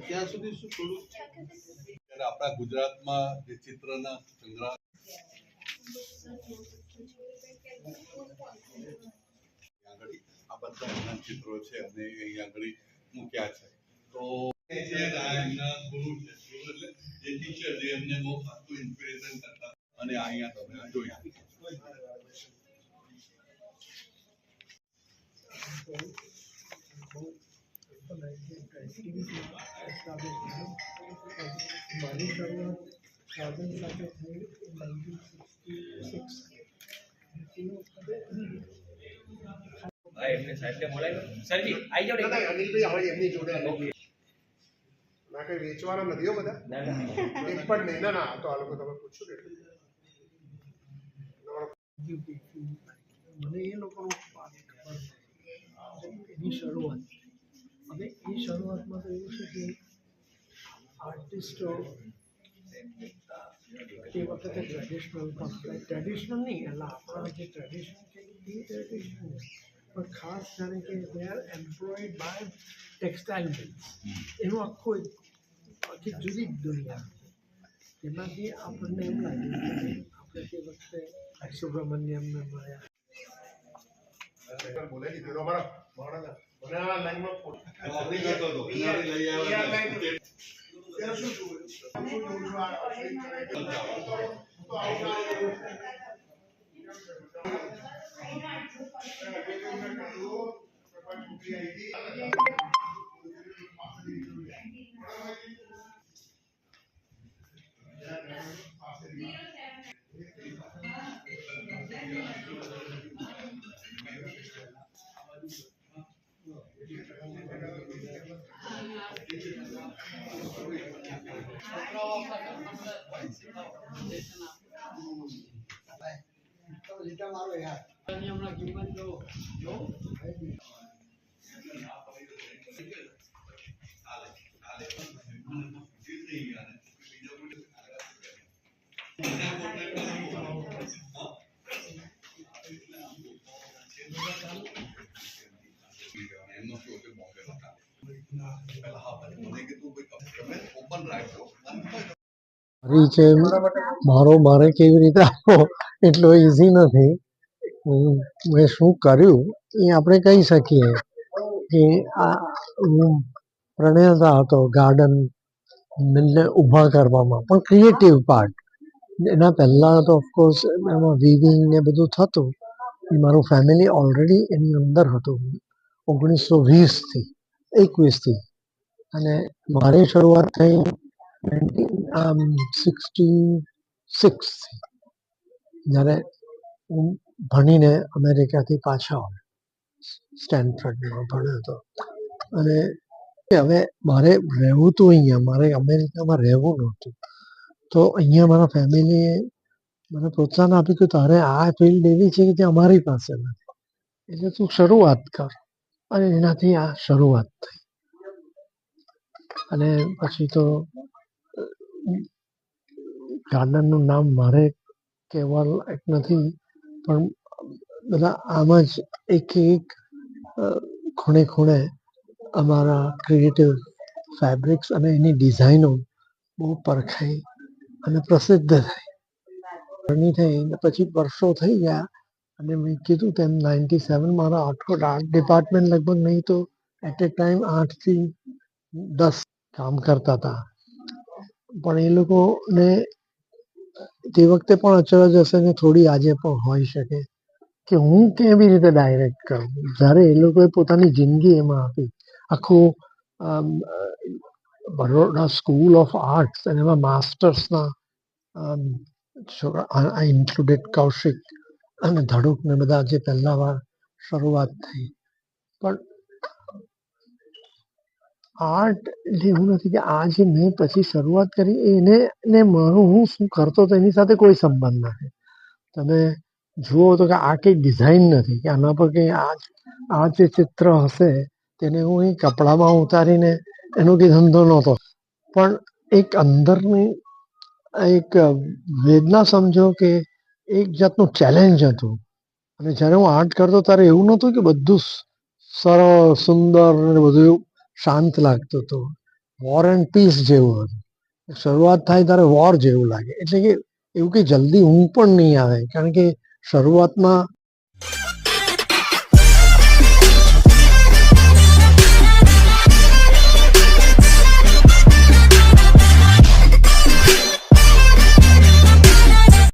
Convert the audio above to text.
ત્યાં સુધી શું થોડું આપણા ગુજરાતમાં જે ચિત્રના સંગ્રહ આ બધા એના ચિત્રો છે અને અહીંયા આગળ મૂક્યા છે. તો એમના ગુરુ છે, એટલે જે ટીચર જે એમને બહુ ખાસું ઇન્સ્પિરેશન કરતા અને અહીંયા તમે જોયા. મારી શરૂઆત સાધન સાથે થઈ 1966. ના કઈ વેચવાના નથી હો બધા, એક પણ નહીં. ના તો આ લોકો તમે પૂછ્યું મને એ લોકોનો એની શરૂઆત. હવે એ શરૂઆતમાં તો એવું છે કે આર્ટિસ્ટો તે વખતે ટ્રેડિશનલ નહીં, એટલે આપણા જે ટ્રેડિશન છે એ ટ્રેડિશનલ, પણ ખાસ જાણે કે they are employed by textile mills. એનું આખું આખી જુદી જ દુનિયા. એમાંથી આપણને એમ લાગ્યું કે આપણે તે વખતે સુબ્રમણ્યમને મળ્યા. મારે કેવી રીતે આપવો એટલો ઇઝી નથી. મેં શું કર્યું એ આપણે કહી શકીએ કે હું પ્રણેતા હતો ગાર્ડન મિલને ઊભા કરવામાં, પણ ક્રિએટિવ પાર્ટ. એના પહેલાં તો ઓફકોર્સ એમાં વીવિંગ ને બધું થતું. એ મારું ફેમિલી ઓલરેડી એની અંદર હતું 1920થી અને મારી શરૂઆત થઈ 1966 જ્યારે હું ભણીને અમેરિકાથી પાછા આવ્યો. સ્ટેનફર્ડમાં ભણ્યો હતો અને હવે મારે રહેવું હતું અહીંયા, મારે અમેરિકામાં રહેવું નહોતું. તો અહીંયા મારા ફેમિલીએ મને પ્રોત્સાહન આપ્યું કે તારે આ ફિલ્ડ એવી છે કે જે અમારી પાસે નથી, એટલે તું શરૂઆત કર. અને એનાથી આ શરૂઆત થઈ. અને પછી તો ગાર્ડનનું નામ મારે કહેવા લાયક નથી, પણ બધા આમ જ એક ખૂણે ખૂણે અમારા ક્રિએટિવ ફેબ્રિક્સ અને એની ડિઝાઇનો બહુ પરખાઈ અને પ્રસિદ્ધ થઈ. પછી વર્ષો થઈ ગયા અને મેં કીધું તેમ 97 મારા આર્ટ ડિપાર્ટમેન્ટ લગભગ નહીં તો એટ એ ટાઈમ 8 થી 10 કામ કરતા હતા. પણ એ લોકોને તે વખતે પણ અચરજ હશે ને થોડી આજે પણ હોઈ શકે કે હું કેવી રીતે ડાયરેક્ટ કરું, જ્યારે એ લોકોએ પોતાની જિંદગી એમાં આપી. આખું બરોડા સ્કૂલ ઓફ આર્ટ્સ અને એમાં માસ્ટર્સના છોકરા ઇન્ક્લુડેડ કૌશિક અને ધડુક ને બધા જે પહેલા વાર શરૂઆત થઈ. પણ આર્ટ એટલે એવું નથી કે આ જે મેં પછી શરૂઆત કરી એને ને મારું હું શું કરતો હતો એની સાથે કોઈ સંબંધ નથી. તમે જુઓ તો કે આ કંઈ ડિઝાઇન નથી કે આના પર કંઈ આ જે ચિત્ર હશે તેને હું એ કપડામાં ઉતારીને એનો કંઈ ધંધો નહોતો. પણ એક અંદરની એક વેદના સમજો કે એક જાતનું ચેલેન્જ હતું. અને જ્યારે હું આર્ટ કરતો ત્યારે એવું નહોતું કે બધું સરળ સુંદર અને બધું એવું શાંત લાગતું હતું. વોર એન્ડ પીસ જેવું હતું. શરૂઆત થાય ત્યારે વોર જેવું લાગે, એટલે કે એવું કે જલ્દી ઊંઘ પણ નહીં આવે, કારણ કે શરૂઆતમાં